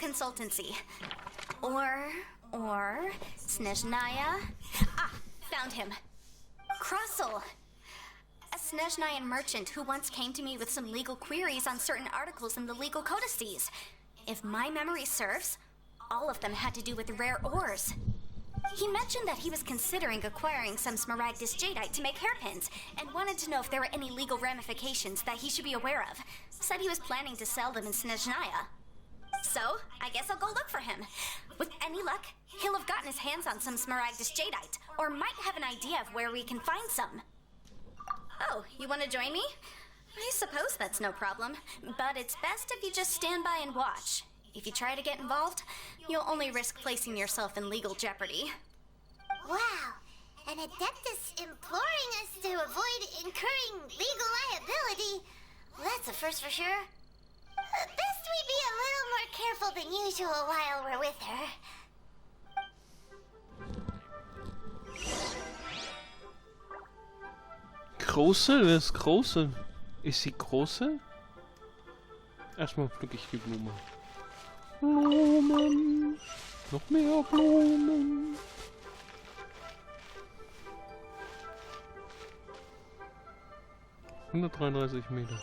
consultancy. Or Snezhnaya. Ah, found him. Crossel. A Snezhnayan merchant who once came to me with some legal queries on certain articles in the legal codices. If my memory serves, all of them had to do with rare ores. He mentioned that he was considering acquiring some smaragdus jadeite to make hairpins, and wanted to know if there were any legal ramifications that he should be aware of. Said he was planning to sell them in Snezhnaya. So, I guess I'll go look for him. With any luck, he'll have gotten his hands on some smaragdus jadeite, or might have an idea of where we can find some. Oh, you want to join me? I suppose that's no problem, but it's best if you just stand by and watch. If you try to get involved, you'll only risk placing yourself in legal jeopardy. Wow, an adeptus imploring us to avoid incurring legal liability. Well, that's a first for sure. Best we be a little more careful than usual while we're with her. Große? Wer ist Große? Ist sie Große? Erstmal pflücke ich die Blume. Blumen. Noch mehr Blumen. Meter.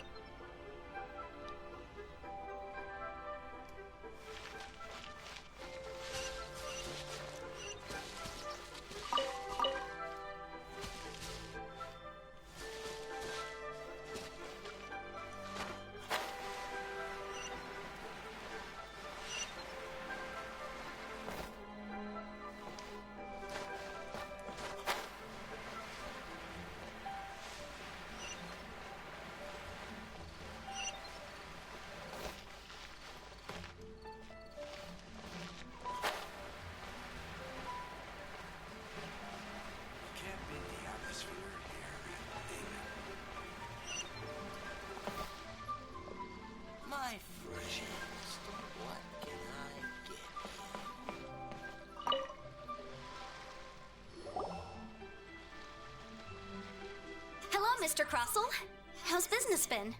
Mr. Crossel. How's business been?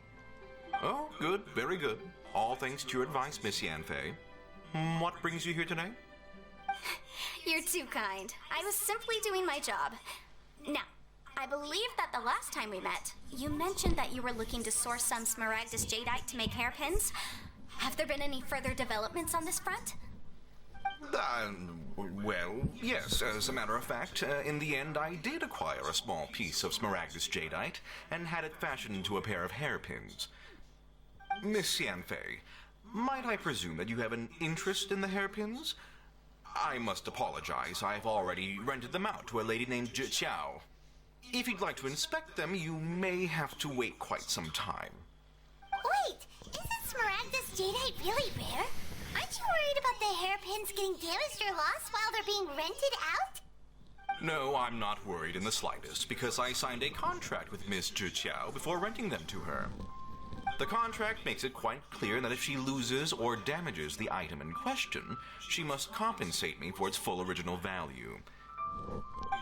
Oh, good. Very good. All thanks to your advice, Miss Yanfei. What brings you here today? You're too kind. I was simply doing my job. Now, I believe that the last time we met, you mentioned that you were looking to source some smaragdus jadeite to make hairpins. Have there been any further developments on this front? Well, yes. As a matter of fact, in the end, I did acquire a small piece of smaragdus jadeite and had it fashioned into a pair of hairpins. Miss Yanfei, might I presume that you have an interest in the hairpins? I must apologize. I've already rented them out to a lady named Zhiqiao. If you'd like to inspect them, you may have to wait quite some time. Wait, isn't smaragdus jadeite really rare? Aren't you worried about the hairpins getting damaged or lost while they're being rented out? No, I'm not worried in the slightest, because I signed a contract with Miss Zhiqiao before renting them to her. The contract makes it quite clear that if she loses or damages the item in question, she must compensate me for its full original value.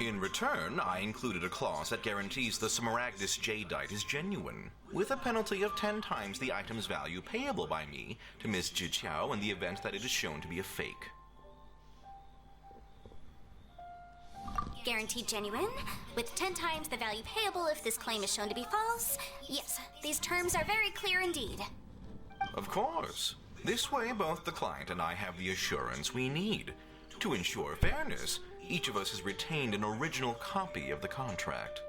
In return, I included a clause that guarantees the smaragdus jadeite is genuine, with a penalty of 10 times the item's value payable by me to Miss Zhiqiao in the event that it is shown to be a fake. Guaranteed genuine, with 10 times the value payable if this claim is shown to be false. Yes, these terms are very clear indeed. Of course. This way, both the client and I have the assurance we need. To ensure fairness, each of us has retained an original copy of the contract.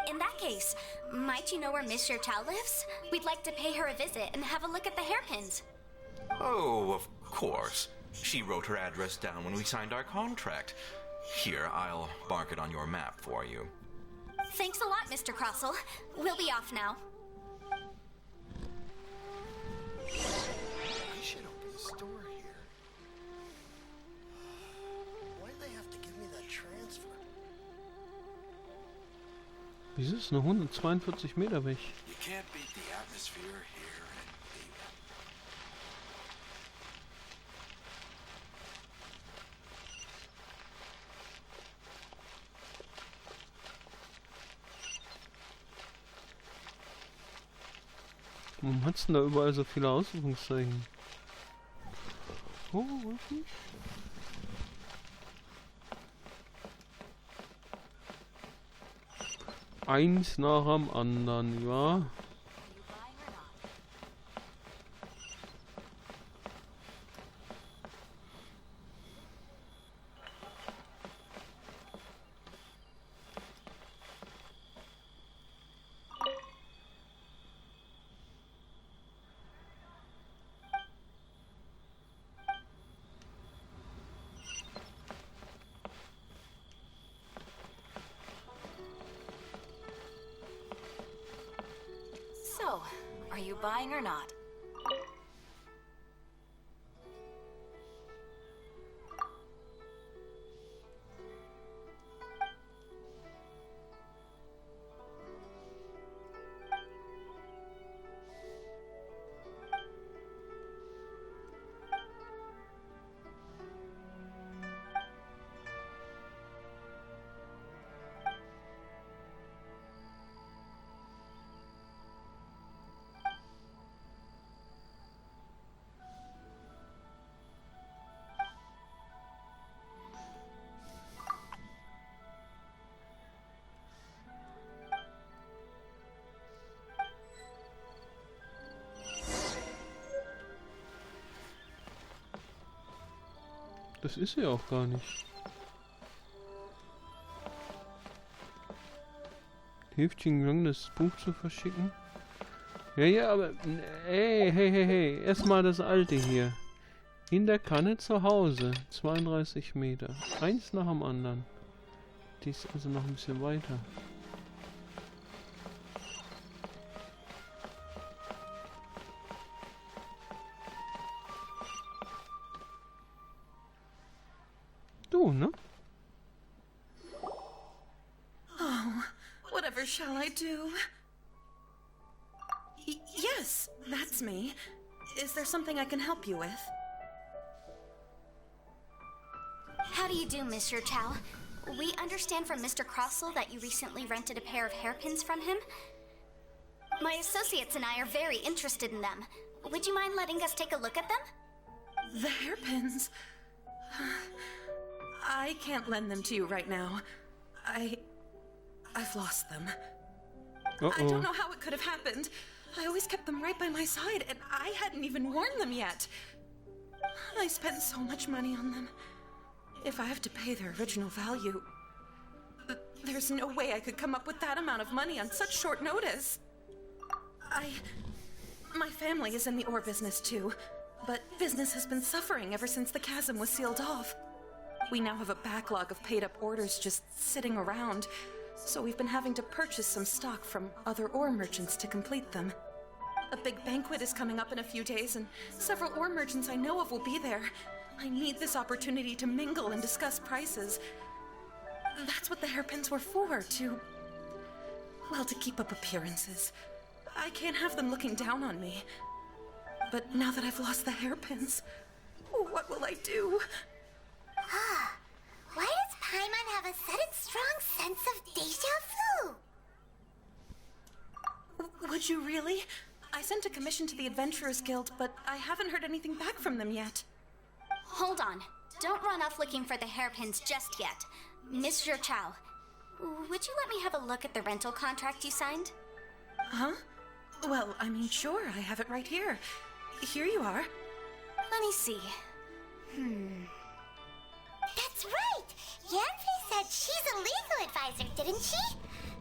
In that case, might you know where Miss Zhiqiao lives? We'd like to pay her a visit and have a look at the hairpins. Oh, of course. She wrote her address down when we signed our contract. Here, I'll mark it on your map for you. Thanks a lot, Mr. Crossel. We'll be off now. I should open a store here. Why do they have to give me that transfer? Wieso ist eine 142 Meter weg? You can't beat the atmosphere here and Warum hat's denn da überall so viele Ausrufungszeichen? Oh, okay. Eins nach dem anderen, ja. So, are you buying or not? Das ist sie auch gar nicht. Hilft Ihnen lang, das Buch zu verschicken? Ja, aber... Hey. Erstmal das alte hier. In der Kanne zu Hause. 32 Meter. Eins nach dem anderen. Die ist also noch ein bisschen weiter. Du, ne? Oh, whatever shall I do? Yes, that's me. Is there something I can help you with? How do you do, Mr. Chow? We understand from Mr. Crossell that you recently rented a pair of hairpins from him. My associates and I are very interested in them. Would you mind letting us take a look at them? The hairpins? I can't lend them to you right now. I've lost them. I don't know how it could have happened. I always kept them right by my side, and I hadn't even worn them yet. I spent so much money on them. If I have to pay their original value, there's no way I could come up with that amount of money on such short notice. My family is in the ore business too, but business has been suffering ever since the chasm was sealed off. We now have a backlog of paid-up orders just sitting around, so we've been having to purchase some stock from other ore merchants to complete them. A big banquet is coming up in a few days, and several ore merchants I know of will be there. I need this opportunity to mingle and discuss prices. That's what the hairpins were for, to keep up appearances. I can't have them looking down on me. But now that I've lost the hairpins, what will I do? Why does Paimon have a sudden strong sense of deja vu? Would you really? I sent a commission to the Adventurers Guild, but I haven't heard anything back from them yet. Hold on. Don't run off looking for the hairpins just yet. Mr. Chow, would you let me have a look at the rental contract you signed? Huh? Well, I mean, sure, I have it right here. Here you are. Let me see. That's right! Yanfei said she's a legal advisor, didn't she?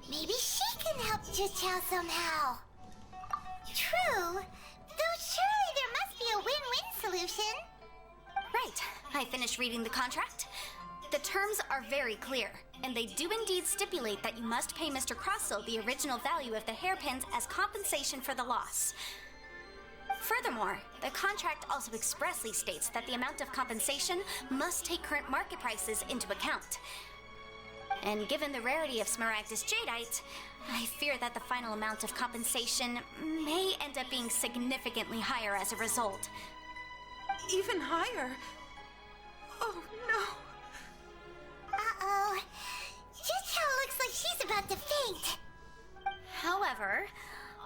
Maybe she can help Juchao somehow. True, though surely there must be a win-win solution. Right. I finished reading the contract. The terms are very clear, and they do indeed stipulate that you must pay Mr. Crossell the original value of the hairpins as compensation for the loss. Furthermore, the contract also expressly states that the amount of compensation must take current market prices into account. And given the rarity of Smaragdus Jadeite, I fear that the final amount of compensation may end up being significantly higher as a result. Even higher? Oh, no. Uh-oh. Juchao looks like she's about to faint. However,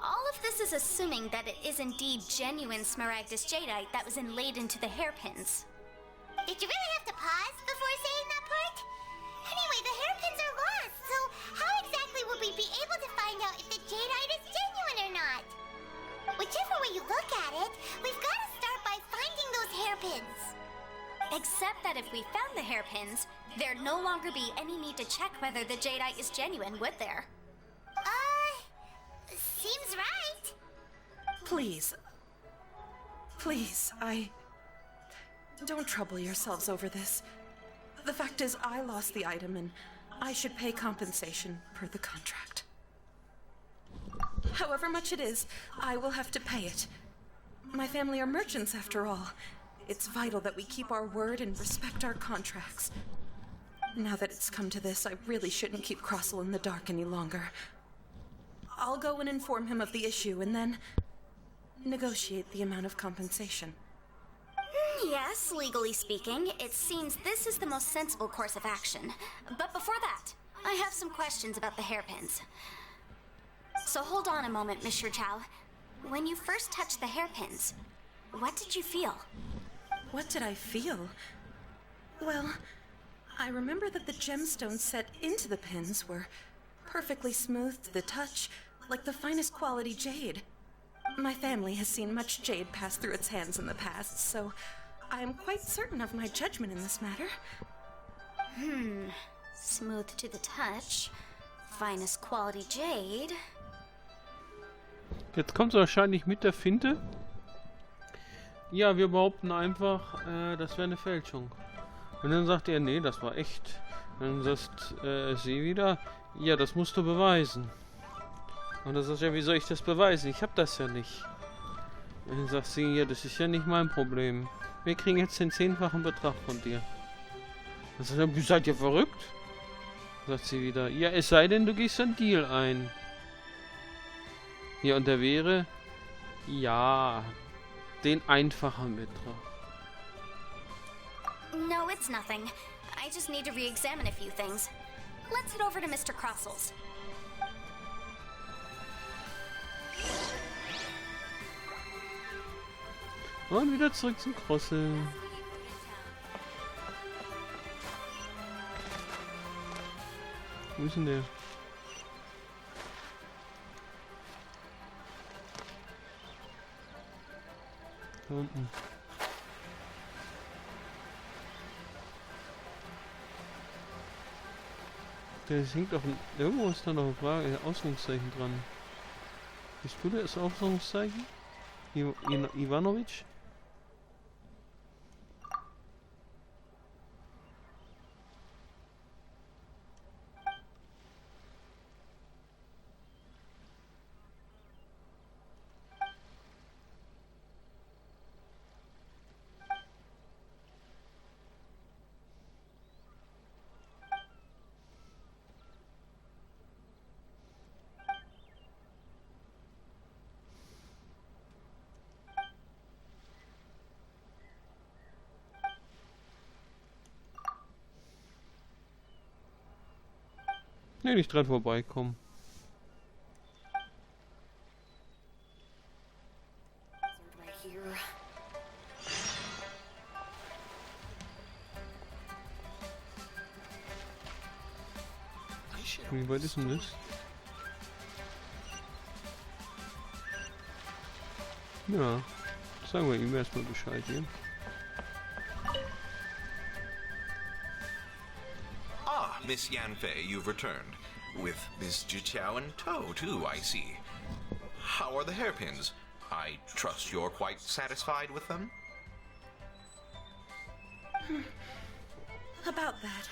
all of this is assuming that it is indeed genuine Smaragdus Jadeite that was inlaid into the hairpins. Did you really have to pause before saying that part? Anyway, the hairpins are lost, so how exactly would we be able to find out if the jadeite is genuine or not? Whichever way you look at it, we've got to start by finding those hairpins. Except that if we found the hairpins, there'd no longer be any need to check whether the jadeite is genuine, would there? Seems right. Please. Please, don't trouble yourselves over this. The fact is, I lost the item and I should pay compensation per the contract. However much it is, I will have to pay it. My family are merchants, after all. It's vital that we keep our word and respect our contracts. Now that it's come to this, I really shouldn't keep Crossel in the dark any longer. I'll go and inform him of the issue and then negotiate the amount of compensation. Yes, legally speaking, it seems this is the most sensible course of action. But before that, I have some questions about the hairpins. So hold on a moment, Monsieur Chow. When you first touched the hairpins, what did you feel? What did I feel? Well, I remember that the gemstones set into the pins were perfectly smooth to the touch, like the finest quality jade. My family has seen much jade pass through its hands in the past, so I am quite certain of my judgment in this matter. Smooth to the touch, finest quality jade. Jetzt kommt es wahrscheinlich mit der Finte. Ja, wir behaupten einfach, das wäre eine Fälschung. Und dann sagt er, nee, das war echt. Dann sagt sie wieder, ja, das musst du beweisen. Und dann sagt er, wie soll ich das beweisen? Ich hab das ja nicht. Und dann sagt sie, ja, das ist ja nicht mein Problem. Wir kriegen jetzt den 10-fachen Betrag von dir. Dann sagt er, seid ihr verrückt? Sagt sie wieder, ja, es sei denn, du gehst einen Deal ein. Ja, und der wäre, ja, den einfachen Betrag. No, it's nothing. I just need to re-examine a few things. Let's head over to Mr. Crossel's. Und wieder zurück zum Crossel. Wo ist denn der? Da unten. Das hängt doch irgendwo ist da noch eine Frage, Ausrufungszeichen dran. Bist du das Ausrufungszeichen? Ivanovic? Ne, nicht dran vorbeikommen. Wie weit ist denn das? Ja, sagen wir ihm erstmal Bescheid hier. Miss Yanfei, you've returned. With Miss Jiqiao in tow, too, I see. How are the hairpins? I trust you're quite satisfied with them? About that.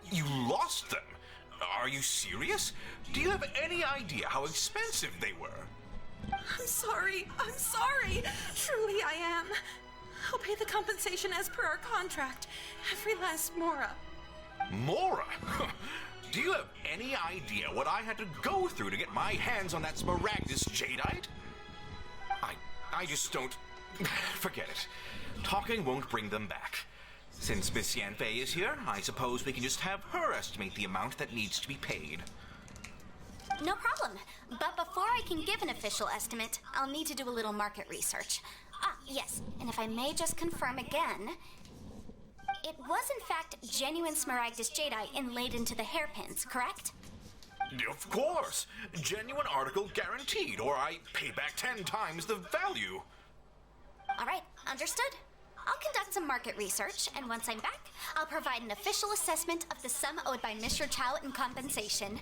You lost them? Are you serious? Do you have any idea how expensive they were? I'm sorry. Truly I am. I'll pay the compensation as per our contract. Every last mora. Mora? Do you have any idea what I had to go through to get my hands on that smaragdus jadeite? I just don't... Forget it. Talking won't bring them back. Since Miss Yanfei is here, I suppose we can just have her estimate the amount that needs to be paid. No problem. But before I can give an official estimate, I'll need to do a little market research. Ah, yes, and if I may just confirm again, it was in fact genuine Smaragdus jadeite inlaid into the hairpins, correct? Of course! Genuine article guaranteed, or I pay back 10 times the value. All right, understood. I'll conduct some market research, and once I'm back, I'll provide an official assessment of the sum owed by Mr. Chow in compensation.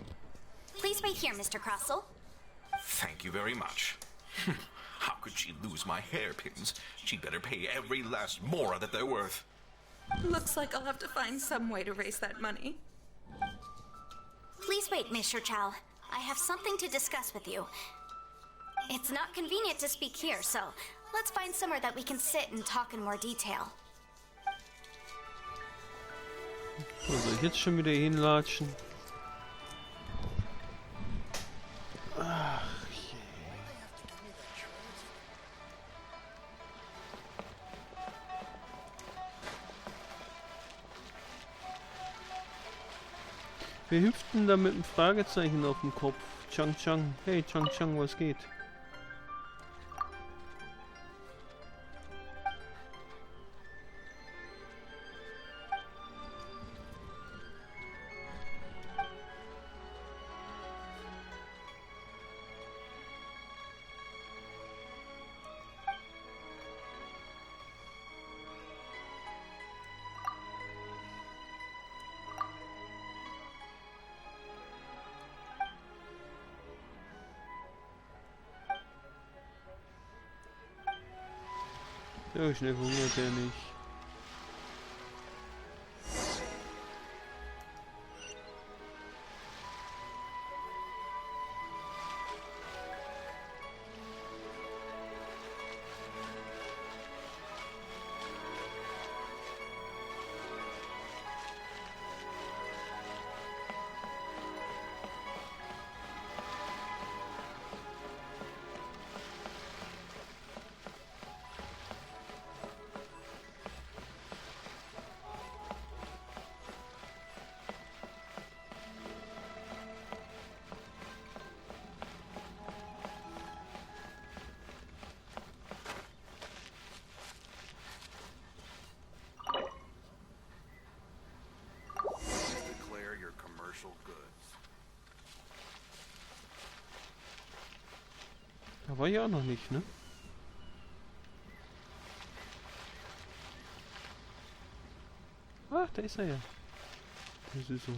Please wait here, Mr. Crossell. Thank you very much. How could she lose my hairpins? She'd better pay every last mora that they're worth. Looks like I'll have to find some way to raise that money. Please wait, Mr. Chow. I have something to discuss with you. It's not convenient to speak here, so let's find somewhere that we can sit and talk in more detail. Wo soll ich jetzt schon wieder hinlatschen? Ach je. Wer hüpft denn da mit einem Fragezeichen auf dem Kopf? Chang Chang. Hey Chang Chang, was geht? So schnell hungert er nicht. Da war ich auch noch nicht, ne? Ach, da ist er ja. Das ist so.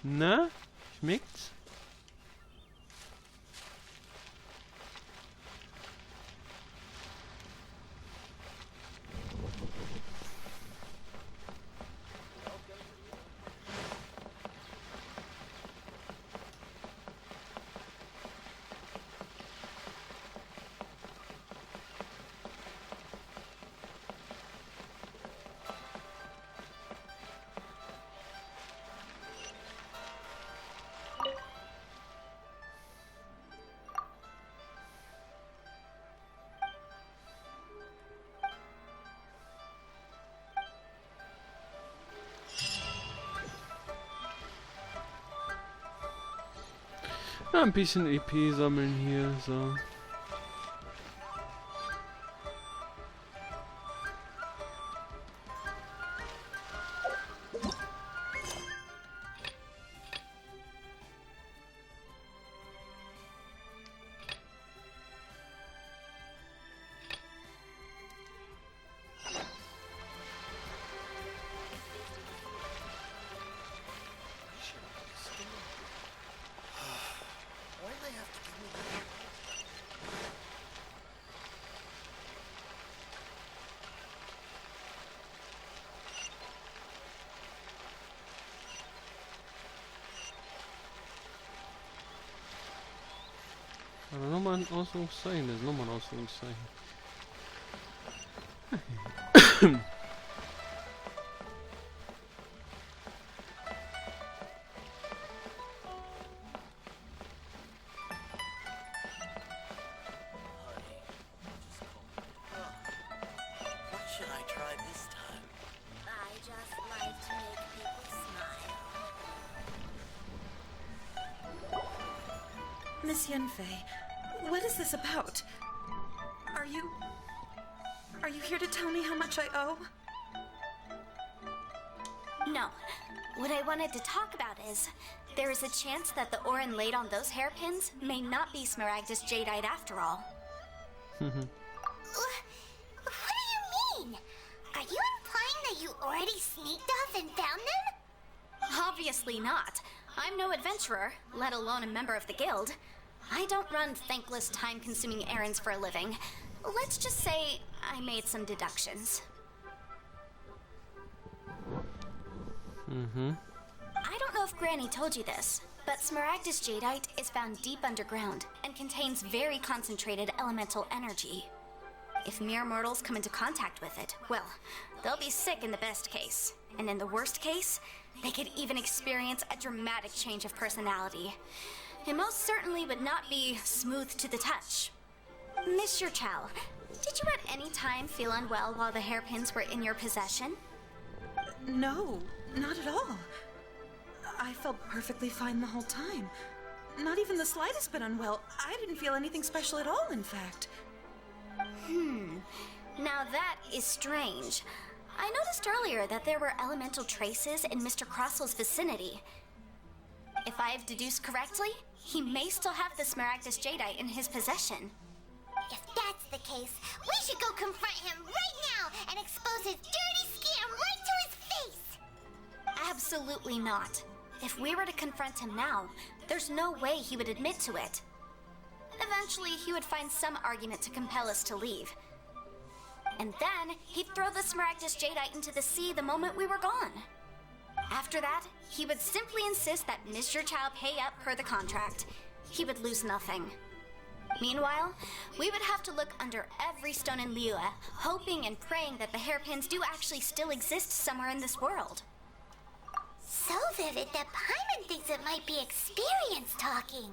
Na? Schmeckt's? Ja, ein bisschen EP sammeln hier, so. Aber nochmal ein Ausrufungszeichen, das ist nochmal ein Ausrufungszeichen. Miss Yunfei, what is this about? Are you here to tell me how much I owe? No. What I wanted to talk about is, there is a chance that the ore inlaid on those hairpins may not be Smaragdus jadeite after all. What do you mean? Are you implying that you already sneaked off and found them? Obviously not. I'm no adventurer, let alone a member of the guild. I don't run thankless, time-consuming errands for a living. Let's just say I made some deductions. I don't know if Granny told you this, but Smaragdus jadeite is found deep underground and contains very concentrated elemental energy. If mere mortals come into contact with it, well, they'll be sick in the best case. And in the worst case, they could even experience a dramatic change of personality. It most certainly would not be smooth to the touch. Mr. Chow, did you at any time feel unwell while the hairpins were in your possession? No, not at all. I felt perfectly fine the whole time. Not even the slightest bit unwell. I didn't feel anything special at all, in fact. Now that is strange. I noticed earlier that there were elemental traces in Mr. Crossel's vicinity. If I've deduced correctly, he may still have the Smaragdus jadeite in his possession. If that's the case, we should go confront him right now and expose his dirty scam right to his face! Absolutely not. If we were to confront him now, there's no way he would admit to it. Eventually, he would find some argument to compel us to leave. And then, he'd throw the Smaragdus jadeite into the sea the moment we were gone. After that, he would simply insist that Mr. Chow pay up per the contract. He would lose nothing. Meanwhile, we would have to look under every stone in Liyue, hoping and praying that the hairpins do actually still exist somewhere in this world. So vivid that Paimon thinks it might be experience talking.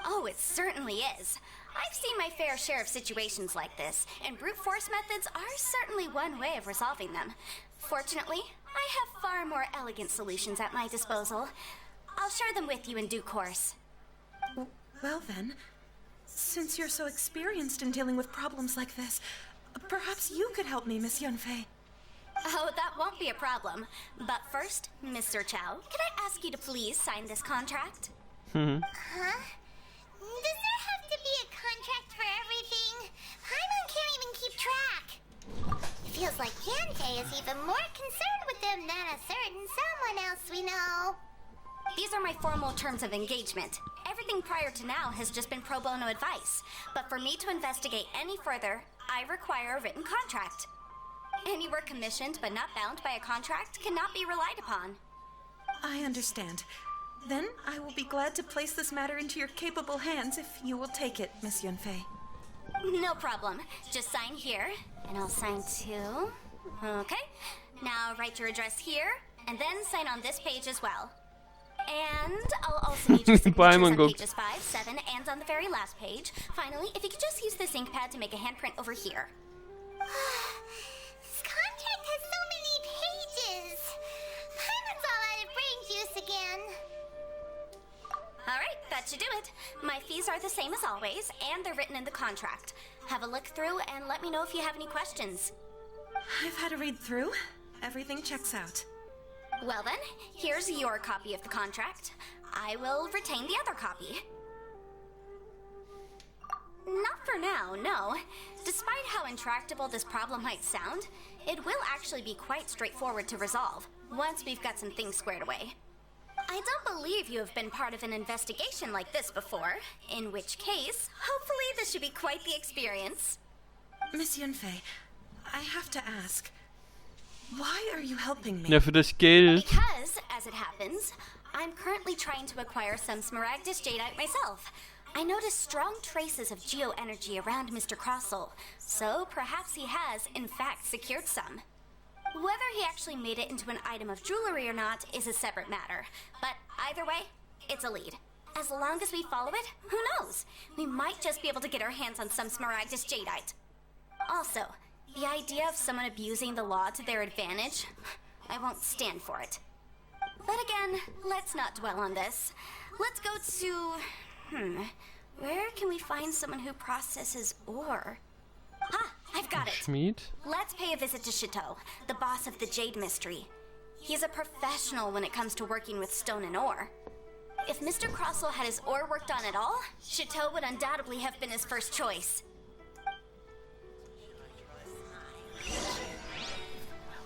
Oh, it certainly is. I've seen my fair share of situations like this, and brute force methods are certainly one way of resolving them. Fortunately, I have far more elegant solutions at my disposal. I'll share them with you in due course. Well then, since you're so experienced in dealing with problems like this, perhaps you could help me, Miss Yunfei. Oh, that won't be a problem. But first, Mr. Chow, can I ask you to please sign this contract? Huh? Does there have to be a contract for everything? Paimon can't even keep track. It feels like Yantei is even more concerned with them than a certain someone else we know. These are my formal terms of engagement. Everything prior to now has just been pro bono advice. But for me to investigate any further, I require a written contract. Any work commissioned but not bound by a contract cannot be relied upon. I understand. Then I will be glad to place this matter into your capable hands if you will take it, Miss Yunfei. No problem. Just sign here, and I'll sign too. Okay. Now write your address here, and then sign on this page as well. And I'll also need your signatures on pages 5, 7, and on the very last page. Finally, if you could just use this ink pad to make a handprint over here. This contract has so many pages. Paimon's all out of brain juice again. Alright, that should do it. My fees are the same as always, and they're written in the contract. Have a look through and let me know if you have any questions. I've had a read through. Everything checks out. Well then, here's your copy of the contract. I will retain the other copy. Not for now, no. Despite how intractable this problem might sound, it will actually be quite straightforward to resolve, once we've got some things squared away. I don't believe you have been part of an investigation like this before, in which case, hopefully this should be quite the experience. Miss Yunfei, I have to ask, why are you helping me? Ja, für das Geld. Because, as it happens, I'm currently trying to acquire some Smaragdus jadeite myself. I noticed strong traces of geo-energy around Mr. Crossel, so perhaps he has, in fact, secured some. Whether he actually made it into an item of jewelry or not is a separate matter, but either way, it's a lead. As long as we follow it, who knows? We might just be able to get our hands on some Smaragdus jadeite. Also, the idea of someone abusing the law to their advantage, I won't stand for it. But again, let's not dwell on this. Let's go to Where can we find someone who processes ore? Ah, I've got it. Schmied. Let's pay a visit to Chateau, the boss of the Jade Mystery. He's a professional when it comes to working with stone and ore. If Mr. Crossell had his ore worked on at all, Chateau would undoubtedly have been his first choice.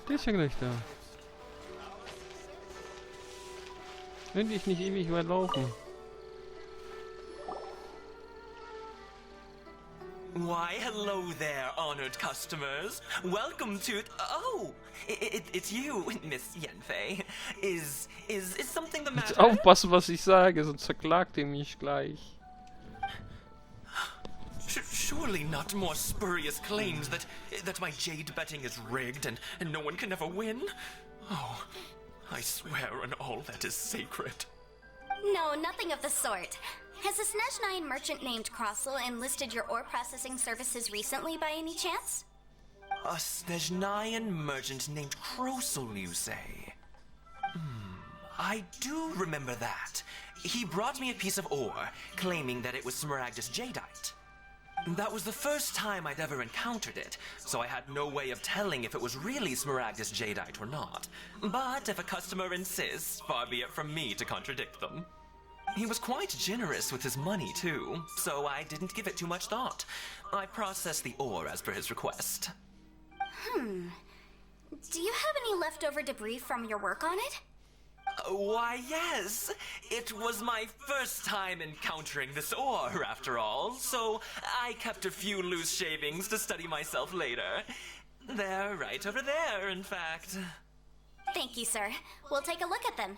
Der ist ja gleich da. Endlich nicht ewig weit laufen. Why, hello there, honored customers. Welcome to... Oh, it's you, Miss Yanfei. Is something the matter? Jetzt aufpassen, was ich sage, sonst verklagt ihr mich gleich. Surely not more spurious claims that my jade betting is rigged and no one can ever win? Oh, I swear on all that is sacred. No, nothing of the sort. Has a Snezhnayan merchant named Crossell enlisted your ore processing services recently by any chance? A Snezhnayan merchant named Crossell, you say? I do remember that. He brought me a piece of ore, claiming that it was Smaragdus jadeite. That was the first time I'd ever encountered it, so I had no way of telling if it was really Smaragdus jadeite or not. But if a customer insists, far be it from me to contradict them. He was quite generous with his money, too, so I didn't give it too much thought. I processed the ore as per his request. Do you have any leftover debris from your work on it? Why, yes. It was my first time encountering this ore, after all, so I kept a few loose shavings to study myself later. They're right over there, in fact. Thank you, sir. We'll take a look at them.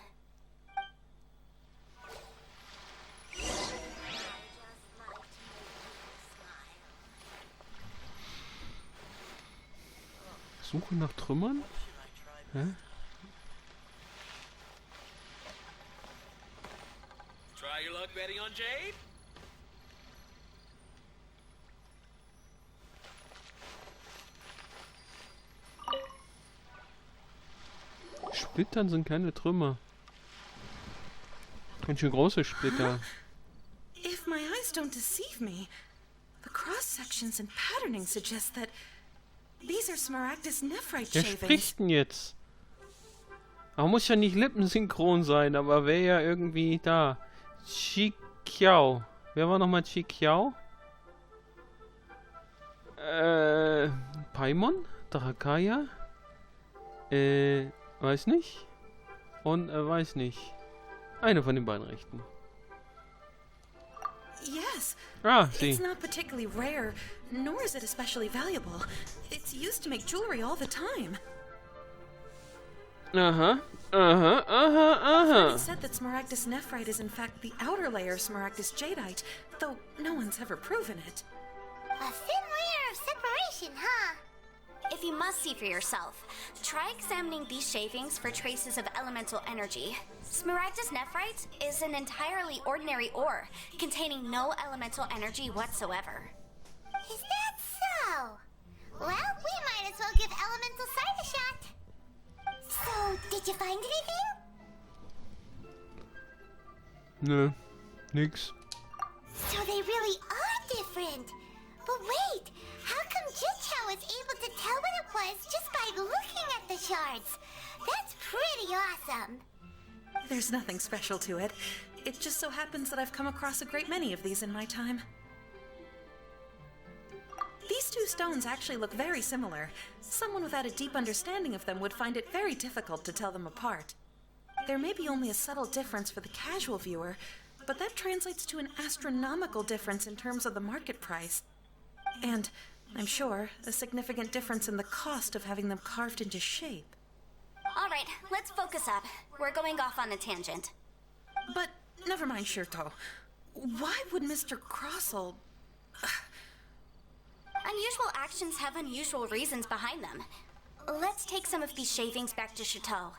Suche nach Trümmern? Hä? Try your luck betting on Jade? Splittern sind keine Trümmer. Ganz schön große Splitter. If my eyes don't deceive me, the cross-sections and patterning suggest that these are Smaragdus nephrite Wer shavings. spricht denn jetzt? Aber muss ja nicht lippensynchron sein, aber wäre ja irgendwie da. Chikiao. Wer war nochmal Chikiao? Paimon? Drakaya? Weiß nicht. Und weiß nicht. Eine von den beiden Rechten. Yes. Ah, It's sie. not particularly rare, nor is it especially valuable. It's used to make jewelry all the time. Aha. Aha. Aha. Aha. It said that Smaragdus nephrite is in fact the outer layer of Smaragdus jadeite, though no one's ever proven it. A thin layer of separation, huh? If you must see for yourself, try examining these shavings for traces of elemental energy. Smaragdus nephrite is an entirely ordinary ore, containing no elemental energy whatsoever. Is that so? Well, we might as well give Elemental Sight a shot. So, did you find anything? Nö. Nix. So they really are different. But wait, how come Jichao was able to tell what it was just by looking at the shards? That's pretty awesome. There's nothing special to it. It just so happens that I've come across a great many of these in my time. These two stones actually look very similar. Someone without a deep understanding of them would find it very difficult to tell them apart. There may be only a subtle difference for the casual viewer, but that translates to an astronomical difference in terms of the market price. And, I'm sure, a significant difference in the cost of having them carved into shape. All right, let's focus up. We're going off on a tangent. But, never mind, Shirto. Why would Mr. Crossell... Unusual actions have unusual reasons behind them. Let's take some of these shavings back to Chateau.